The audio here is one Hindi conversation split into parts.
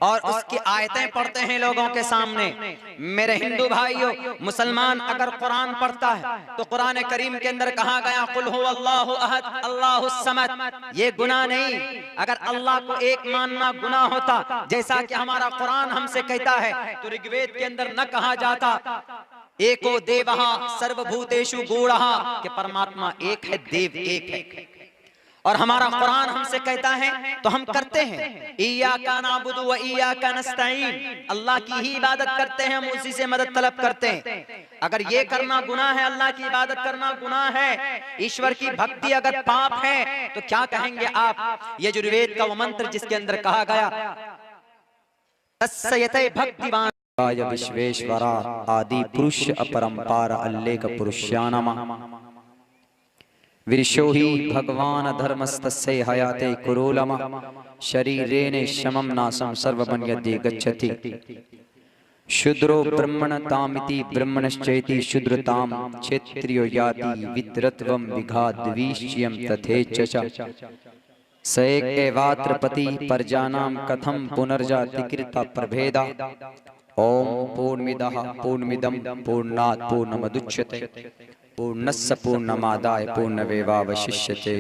और उसकी आयतें पढ़ते हैं लोगों के सामने। मेरे हिंदू भाइयों, मुसलमान अगर कुरान पढ़ता है तो कुरान करीम के अंदर कहा गया कुल हु अल्लाहु अहद अल्लाहुस समद, ये गुनाह नहीं। अगर अल्लाह को एक मानना गुनाह होता, जैसा कि हमारा कुरान हमसे कहता है, तो ऋग्वेद के अंदर न कहा जाता एको देवहा सर्वभूतेषु गूढ़ः, कि परमात्मा एक है, देव एक है। और हमारा कुरान हमसे कहता है तो हम करते हैं, इय्याका नअबुदु व इय्याका नस्तईन, अल्लाह की ही इबादत करते हैं, हम उसी से मदद तलब करते हैं। अगर ये करना गुनाह है, अल्लाह की इबादत करना गुनाह है, ईश्वर की भक्ति अगर पाप है, तो क्या कहेंगे आप? ये यजुर्वेद का वो मंत्र जिसके अंदर कहा गया तस्यते भक्तिवान विश्वेश्वरा आदि पुरुष अपरंपार अल्लेख पुरुष्यानमा विरशो ही भगवान धर्मस्तस्य हयाते कुरोलम शरीरेण शमं नासं सर्वमन्यते गच्छति शूद्रो ब्रह्मणतामिति ब्रह्मणश्चैति शूद्रतां क्षेत्रियो याति विद्रत्वं विघाद्विष्यं तथेच्छच स एक एवात्र पति परजानां कथं पुनर्जाति कृता प्रभेदा ओम पूर्णमिदः पूर्णमिदं पूर्णात् पूर्णमुदच्यते पूर्णस्य पूर्णमादाय पूर्णमेवावशिष्यते।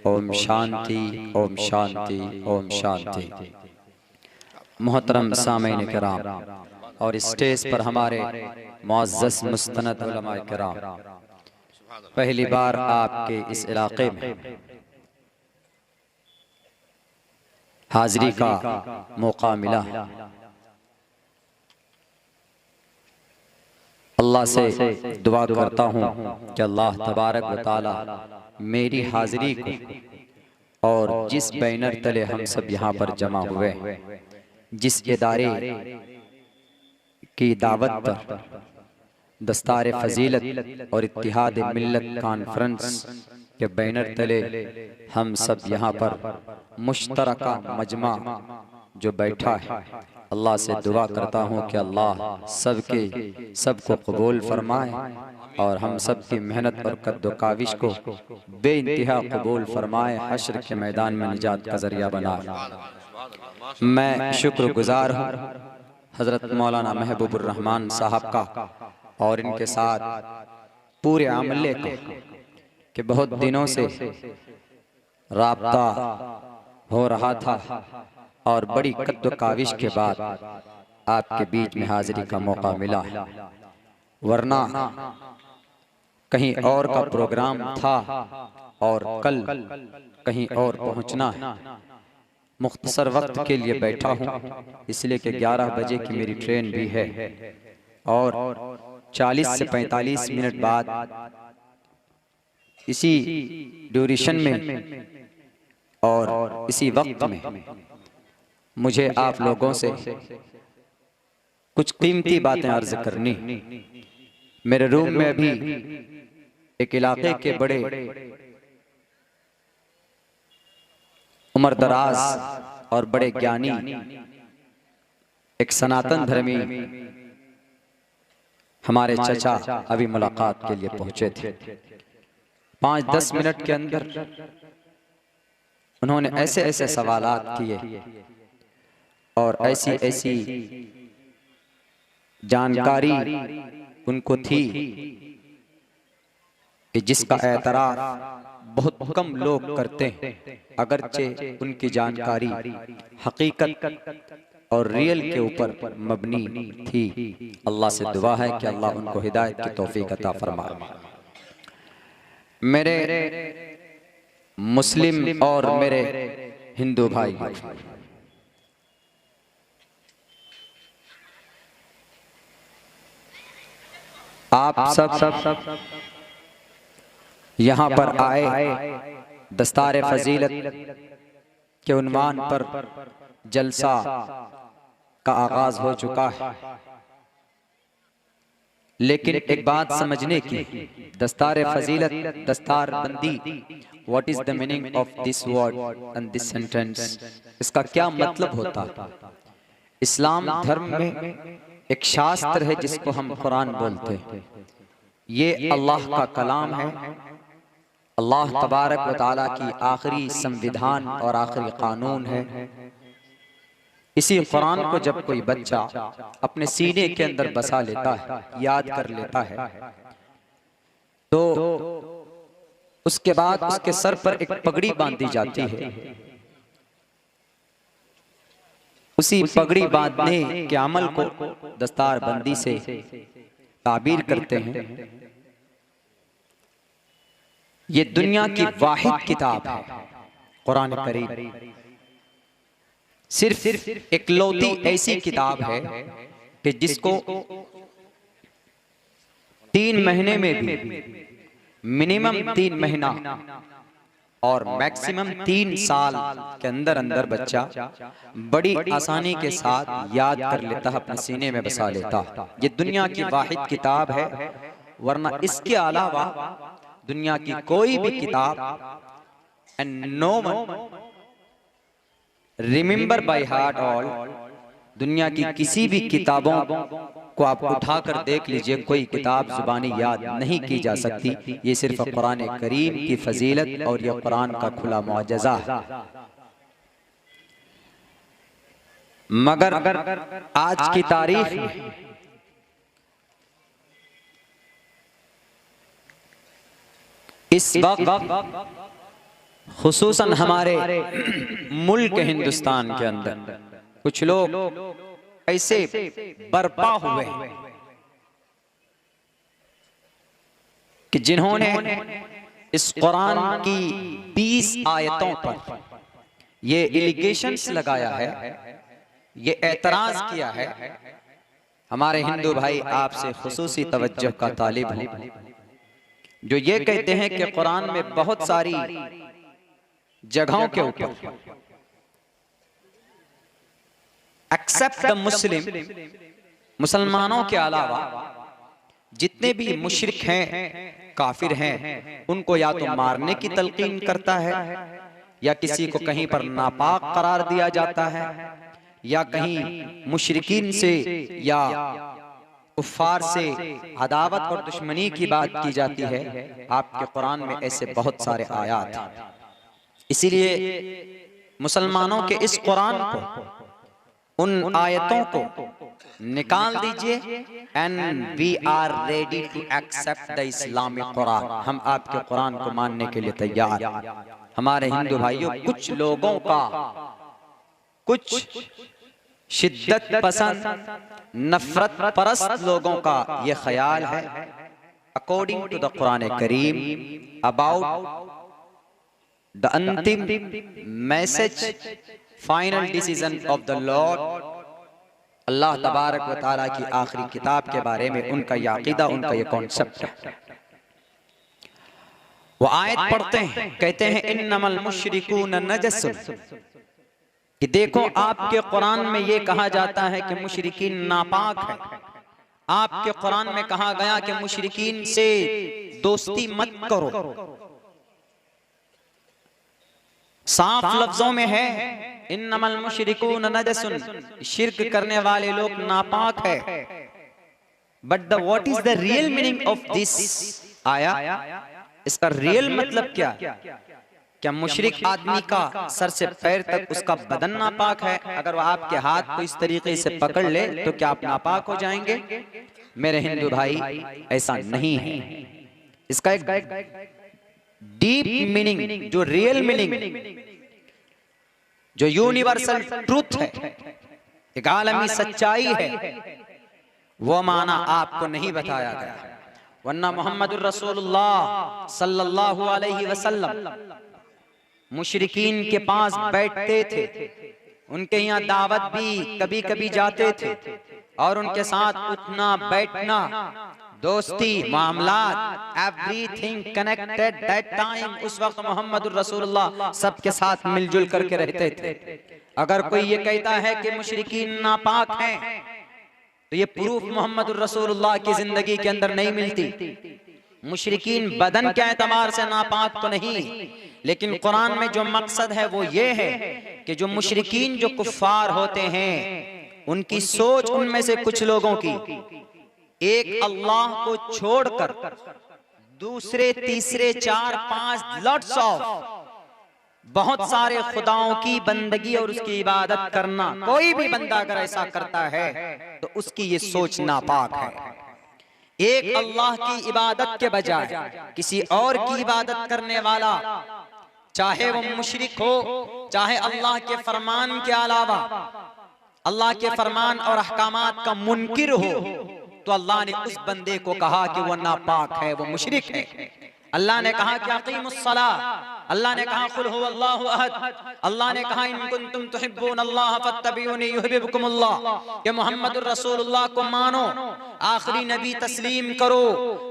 ओम शांति ओम शांति ओम शांति। मोहतरम सामीन किराम और स्टेज पर हमारे मुअज़्ज़ज़ मुस्तनद उलमा किराम, पहली बार आपके इस इलाके में हाजिरी का मौका मिला। अल्लाह से दुआ करता हूँ कि अल्लाह तबारक व तआला मेरी हाजिरी को और जिस बैनर तले हम सब यहाँ पर जमा हुए, जिस इदारे की दावत पर दस्तार फजीलत और इत्तिहाद मिल्लत कॉन्फ्रेंस के बैनर तले हम सब यहाँ पर मुश्तरका मजमा जो बैठा है, अल्लाह से दुआ करता हूँ कि अल्लाह सबको कबूल फरमाए और हम सब की मेहनत और कद्दो काविश को बेइंतहा कबूल फरमाए, हश्र के मैदान में निजात का जरिया बनाए। मैं शुक्रगुजार हूँ हजरत मौलाना महबूबुर रहमान साहब का और इनके साथ पूरे आमले को कि बहुत दिनों से राब्ता हो रहा था और बड़ी कद्दो काविश के बाद आपके बीच में हाजिरी का मौका मिला है, वरना कहीं और का प्रोग्राम था और कल कहीं और पहुंचना है। मुख्तसर वक्त के लिए बैठा हूं, इसलिए कि 11 बजे की मेरी ट्रेन भी है और 40 से 45 मिनट बाद इसी ड्यूरेशन में और इसी वक्त में मुझे आप लोगों से कुछ कीमती बातें अर्ज करनी। मेरे रूम में अभी एक इलाके के बड़े उम्रदराज और बड़े ज्ञानी एक सनातन धर्मी हमारे चचा अभी मुलाकात के लिए पहुंचे थे। 5-10 मिनट के अंदर उन्होंने ऐसे ऐसे सवालात किए और ऐसी ऐसी जानकारी उनको थी कि जिसका एतराफ बहुत कम लोग करते हैं, अगरचे उनकी जानकारी हकीकत और रियल के ऊपर मबनी थी। अल्लाह से दुआ है कि अल्लाह उनको हिदायत की तौफीक अता फरमाए। मेरे मुस्लिम और मेरे हिंदू भाई, आप सब यहाँ पर आए दस्तार फजीलत के उन्वान पर जलसा का आगाज हो चुका है, लेकिन एक बात समझने की, दस्तार फजीलत, दस्तार बंदी, what is the meaning of this word and this sentence, इसका क्या मतलब होता है? इस्लाम धर्म में एक शास्त्र है जिसको हम कुरान बोलते हैं। ये अल्लाह का कलाम है, अल्लाह तबारक व तआला की आखिरी संविधान और आखिरी कानून है। इसी कुरान को जब कोई बच्चा अपने सीने के अंदर बसा लेता है, याद कर लेता है, तो उसके बाद उसके सर पर एक पगड़ी बांधी जाती है। उसी पगड़ी बांधने के अमल को दस्तारबंदी से ताबीर करते हैं। ये दुनिया की वाहिद किताब है कुरान करीम। सिर्फ इकलौती ऐसी किताब है कि जिसको 3 महीने में भी, मिनिमम 3 महीना और मैक्सिमम 3 साल के अंदर अंदर बच्चा बड़ी आसानी के साथ याद कर लेता है, अपने सीने में बसा लेता। ये दुनिया की वाहिद किताब है, वरना इसके अलावा दुनिया की कोई भी किताब and no one remember by heart all, दुनिया की किसी भी किताबों को आप उठाकर देख लीजिए, कोई किताब जुबानी याद नहीं की जा सकती। ये सिर्फ कुरान करीम की फजीलत और यह कुरान का खुला मुअज्जज़ा है। मगर आज की तारीख में इस वक्त खुसूसन हमारे मुल्क हिंदुस्तान के अंदर कुछ लोग ऐसे बर्पा हुए हैं कि जिन्होंने इस कुरान की 20 आयतों पर ये एलिगेशंस लगाया है, ये एतराज किया है। हमारे हिंदू भाई आपसे खुसूसी तवज्जो का तालिब हूं, जो ये कहते हैं कि कुरान में बहुत सारी जगहों के ऊपर एक्सेप्ट द मुस्लिम, मुसलमानों के अलावा जितने भी मुशरिक हैं, काफिर हैं, उनको या तो मारने की तलकीन करता है, या किसी को कहीं पर नापाक करार दिया जाता है, या कहीं मुशरिकीन से या कुफ्फार से अदावत और दुश्मनी की बात की जाती है। आपके कुरान में ऐसे बहुत सारे आयात हैं। इसीलिए मुसलमानों के इस कुरान को, उन आयतों को निकाल दीजिए and we are ready to accept the Islamic Quran. हम आपके कुरान को मानने के लिए तैयार। हमारे हिंदू भाइयों, कुछ लोगों का, कुछ शिद्दत पसंद नफरत परस्त लोगों का ये ख्याल है, according to the Quran Kareem, about the अंतिम message, final decision of the Lord, Allah तबारक व तआला की आखिरी किताब के बारे में उनका यह अकीदा, उनका यह कॉन्सेप्ट है। वो आयत पढ़ते हैं, कहते हैं इन्नमल मुशरिकून नजस, कि देखो आपके कुरान में ये कहा जाता है कि मुशरिकीन नापाक है। आपके कुरान में कहा गया कि मुशरिकीन से दोस्ती मत करो। साफ लफ्जों में है इन्नमल मुशरिकून नजसुन, शिर्क करने वाले लोग नापाक है। But the what is the real meaning of this आया, इसका रियल मतलब क्या? क्या मुशरिक आदमी का सर से पैर तक उसका बदन नापाक है? अगर वो आपके हाथ को इस तरीके से पकड़ ले तो क्या आप नापाक हो जाएंगे? मेरे हिंदू भाई, ऐसा नहीं है। इसका एक डीप मीनिंग, जो रियल मीनिंग, जो यूनिवर्सल ट्रूथ है, एक आलमी सच्चाई है, वो माना आपको नहीं बताया गया। वरना मोहम्मदुर रसूलुल्लाह सल्लल्लाहु अलैहि वसल्लम मुशरिकीन के पास बैठते थे, उनके यहाँ दावत भी कभी कभी जाते थे, और उनके साथ उठना बैठना, दोस्ती, मामलात, एवरीथिंग कनेक्टेड दैट टाइम, उस वक्त मोहम्मदुर रसूलुल्लाह सबके साथ मिलजुल करके रहते थे। अगर कोई ये कहता है कि मुशरिकीन नापाक हैं, तो ये प्रूफ मोहम्मदुर रसूलुल्लाह की जिंदगी के अंदर नहीं मिलती। मुशरिकीन बदन के एतबार से नापाक तो नहीं, लेकिन कुरान में जो मकसद है वो ये है कि जो मुशरिकीन, जो कुफ्फार होते हैं, उनकी सोच, उनमें से कुछ लोगों की, एक अल्लाह को छोड़कर दूसरे, तीसरे, 4, 5 लॉट्स ऑफ बहुत सारे खुदाओं की बंदगी और उसकी इबादत करना, कोई भी बंदा अगर ऐसा करता है तो उसकी ये सोच नापाक है। एक अल्लाह की इबादत के बजाय किसी और की इबादत करने वाला, चाहे वो मुशरिक हो, चाहे अल्लाह के फरमान के अलावा अल्लाह के फरमान और अहकामात का मुनकिर हो, तो अल्लाह ने उस बंदे को कहा कि वो नापाक है, वो मुशरिक है। अल्लाह ने कहा कि अक़ीमुस्सलाह, अल्लाह ने कहा कुल हुवल्लाहु अहद, अल्लाह ने कहा इन कुंतुम तुहिब्बूनल्लाह फत्तबिऊनी युहिब्बुकुमुल्लाह, कि मुहम्मदुर रसूलुल्लाह को मानो, आखिरी नबी तस्लीम करो।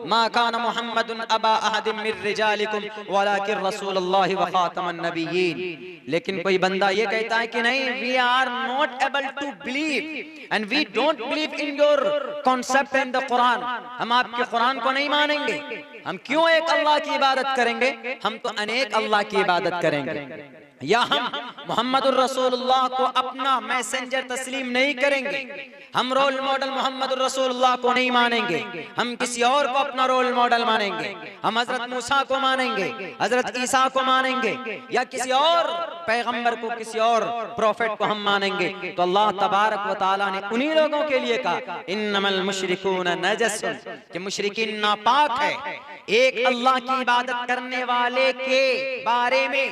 मा कान मुहम्मदुन अबा अहदिम मिर रिजालिकुम वलाकिन रसूलुल्लाह व खातमुन नबिय्यीन। लेकिन कोई बंदा ये कहता है कि नहीं, we are not able to believe and we don't believe in your concept in the Quran, हम आपके कुरान को नहीं मानेंगे, हम क्यों एक अल्लाह की इबादत करेंगे, हम तो अनेक अल्लाह की इबादत करेंगे। या हम मोहम्मदुर रसूलुल्लाह को अपना मैसेंजर तस्लीम नहीं करेंगे, हम रोल मॉडल मोहम्मदुर रसूलुल्लाह को नहीं मानेंगे, हम किसी और को अपना रोल मॉडल मानेंगे, हम हजरत मूसा को मानेंगे, हजरत ईसा को मानेंगे, या किसी और पैगंबर को, किसी और प्रोफेट को हम मानेंगे। तो अल्लाह तबारक व तआला ने उन्हीं लोगों के लिए कहा इन्नमल मुशरिकून नजस, कि मुशरिकीन नापाक है। एक अल्लाह की इबादत करने वाले के बारे में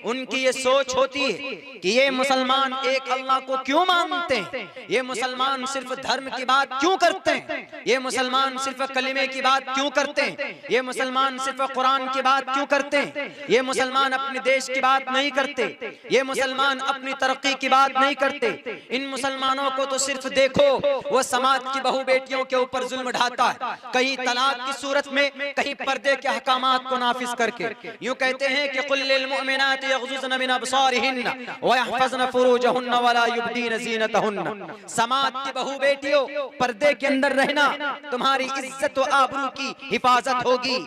उनकी ये सोच होती है कि ये मुसलमान एक अल्लाह को क्यों मानते हैं, ये मुसलमान सिर्फ धर्म की बात क्यों करते हैं, ये मुसलमान सिर्फ कलिमे की बात क्यों करते हैं, ये मुसलमान सिर्फ कुरान की बात क्यों करते हैं, ये मुसलमान अपने देश की बात नहीं करते, ये मुसलमान अपनी तरक्की की बात नहीं करते। इन मुसलमानों को तो सिर्फ देखो, वो समाज की बहू बेटियों के ऊपर जुल्म ढाता है, कहीं तलाक की सूरत में, कहीं पर्दे के अहकामात को नाफिज करके। यूं कहते हैं कि कुल लिल मुमिनाति यग़ज़ुज़्न मिन अबसारिहिन्न व यहफ़ज़्न फ़ुरूजहुन्न व ला युब्दीन ज़ीनतहुन्न। समाज की बहू बेटियों, पर्दे के अंदर रहना, तुम्हारी इज्जत व आबरू की हिफाजत होगी।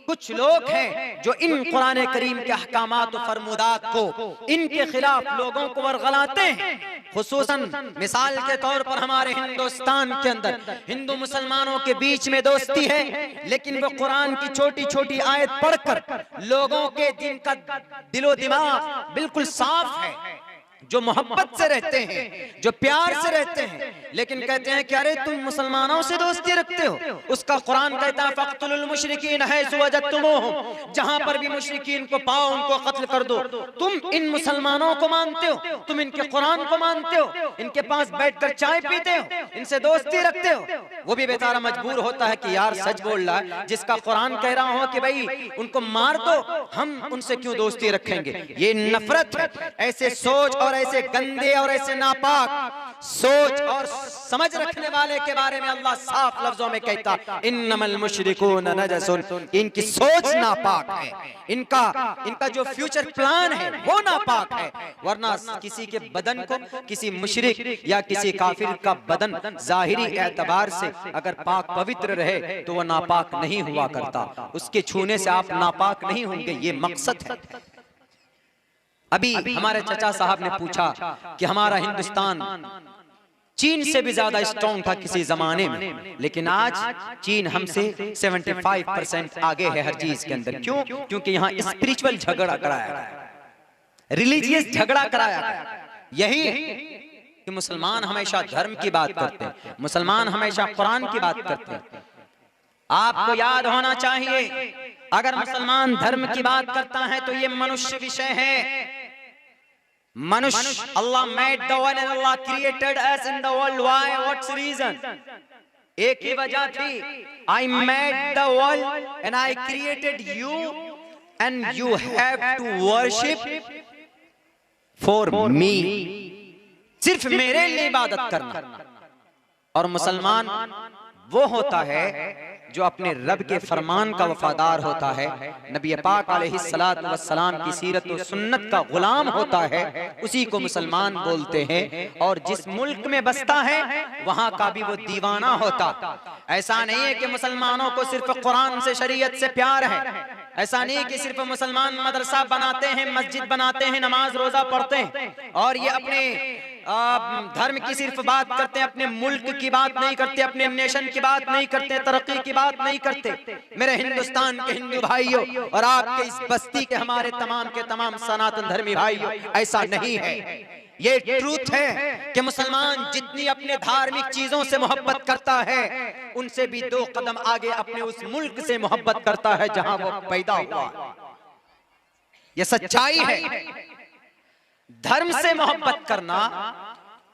कुछ लोग हैं जो इन कुरान करीम के अहकामात और फरमुदात को इनके खिलाफ लोगों को वरगलाते हैं। खुसूसन मिसाल के तौर पर हमारे हिंदुस्तान के अंदर हिंदू मुसलमानों के बीच में दोस्ती है, लेकिन वो कुरान की छोटी छोटी आयत पढ़कर लोगों के दिन का दिलो दिमाग बिल्कुल साफ है, जो मोहब्बत से रहते हैं, जो प्यार से रहते हैं, लेकिन कहते हैं कि अरे तुम मुसलमानों से दोस्ती रखते हो। उसका कुरान कहता है फ़क़्तुलुल मुशरिकीन हैसु वजदतुमूहुम, जहां पर भी मुशरिकीन को पाओ उनको कत्ल कर दो। तुम इन मुसलमानों को मानते हो, तुम इनके कुरान को मानते हो, इनके पास बैठकर चाय पीते हो, इनसे दोस्ती रखते हो। वो भी बेचारा मजबूर होता है कि यार सच बोल रहा है, जिसका कुरान कह रहा हो कि भाई उनको मार दो, हम उनसे क्यों दोस्ती रखेंगे। ये नफरत है। ऐसे सोच और ऐसे गंदे और ऐसे नापाक सोच और समझ रखने वाले के बारे में अल्लाह साफ लफ्जों में कहता इन्नमल मुशरिकून नजसुन, इनकी सोच नापाक है, इनका जो फ्यूचर प्लान है वो नापाक है। वरना किसी के बदन को, किसी मुशरिक या किसी काफिर का बदन जाहिरी एतबार से अगर पाक पवित्र रहे तो वह नापाक नहीं हुआ करता, उसके छूने से आप नापाक नहीं होंगे, ये मकसद है। अभी हमारे चचा साहब ने पूछा कि हमारा हिंदुस्तान चीन से भी ज्यादा स्ट्रॉन्ग था किसी जमाने में, लेकिन आज चीन हमसे 75% आगे है हर चीज के अंदर। क्यों? क्योंकि यहाँ स्पिरिचुअल झगड़ा कराया गया, रिलीजियस झगड़ा कराया गया। यही कि मुसलमान हमेशा धर्म की बात करते हैं, मुसलमान हमेशा कुरान की बात करते हैं। आपको याद होना चाहिए, अगर मुसलमान धर्म की बात करता है तो ये मनुष्य विषय है। मनुष्य, Allah made the world and Allah created us in the world. Why? What's reason? एक ही वजह थी, I made the world and I created you and you have to worship for me. सिर्फ मेरे लिए इबादत करना। और मुसलमान वो होता है जो अपने रब के फरमान का वफादार होता है, नबी पाक अलैहिस्सलातु वस्सलाम की सीरत और सुन्नत का गुलाम होता है, उसी को मुसलमान बोलते हैं। और जिस मुल्क में बसता है वहां का भी वो दीवाना होता। ऐसा नहीं है कि मुसलमानों को सिर्फ कुरान से, शरीयत से प्यार है, ऐसा नहीं कि सिर्फ मुसलमान मदरसा बनाते हैं, मस्जिद बनाते हैं, नमाज रोजा पढ़ते हैं और ये अपने धर्म की सिर्फ बात करते हैं, अपने मुल्क की बात नहीं करते, अपने नेशन की बात नहीं करते, तरक्की की बात नहीं करते। मेरे हिंदुस्तान के हिंदू भाइयों और आपके इस बस्ती के हमारे तमाम के तमाम सनातन धर्मी भाइयों, ऐसा नहीं है। ये ट्रूथ है कि मुसलमान जितनी अपने धार्मिक चीजों से मोहब्बत करता है, उनसे भी 2 कदम आगे अपने उस मुल्क से मोहब्बत करता है जहां वो पैदा हुआ। ये सच्चाई है। धर्म से मोहब्बत करना,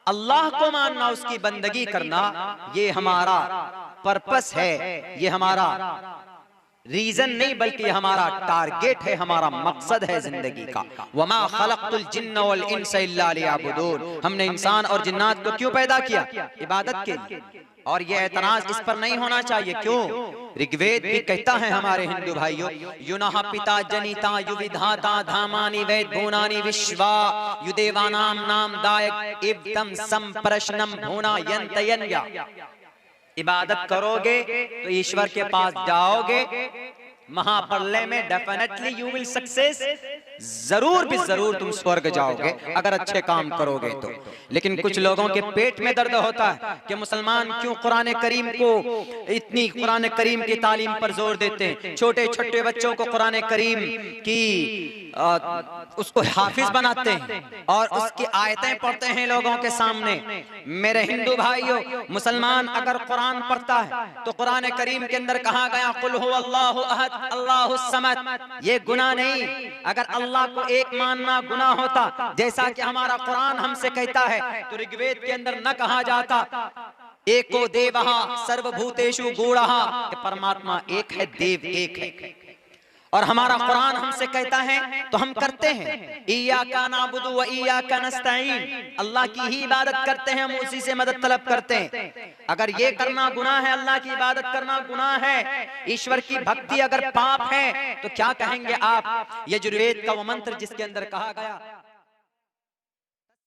अल्लाह को मानना, उसकी बंदगी करना, ये हमारा पर्पस है, ये हमारा रीजन नहीं बल्कि हमारा टारगेट है, हमारा मकसद है जिंदगी का। वमा खलक़तुल जिन्न वल इंसा इल्ला लियअबुदून। हमने इंसान और जिन्नात को क्यों पैदा किया? इबादत के लिए। और ये एतराज इस पर नहीं होना चाहिए। क्यों? ऋग्वेद भी कहता है हमारे हिंदू भाइयों, युनः पिता जनिता युविधाता धामानि वेद भुवनानि विश्वा युदेवानाम नाम दायक इब्तम संप्रश्नम भुवना यंतयन्या। इबादत करोगे तो ईश्वर के पास जाओगे, महाप्रलय में डेफिनेटली यू विल सक्सेस, जरूर भी जरूर तुम स्वर्ग जाओगे अगर अच्छे काम करोगे तो। लेकिन कुछ लोगों के पेट में दर्द होता है कि मुसलमान क्यों कुरान करीम को इतनी कुरान करीम की तालीम पर जोर देते हैं, छोटे छोटे बच्चों को कुरान करीम की उसको हाफिज बनाते हैं और उसकी आयतें पढ़ते हैं लोगों के सामने। मेरे हिंदू भाइयों, मुसलमान अगर कुरान पढ़ता है तो कुरान करीम के अंदर कहा गया कुल हुवल्लाहु अहद अल्लाहुस समद, ये गुनाह नहीं। अगर अल्लाह को एक मानना गुनाह होता, जैसा कि हमारा कुरान हमसे कहता है, तो ऋग्वेद के अंदर न कहा जाता एको देवः सर्वभूतेषु गूढ़ः, परमात्मा एक है, देव एक है। और हमारा कुरान हमसे कहता है तो हम करते हैं, इय्याका नअबुदु व इय्याका नस्तईन, अल्लाह की ही इबादत करते हैं, हम उसी से मदद तलब करते हैं। अगर ये करना गुनाह है, अल्लाह की इबादत करना गुनाह है, ईश्वर की भक्ति अगर पाप है, तो क्या कहेंगे आप? यजुर्वेद का वो मंत्र जिसके अंदर कहा गया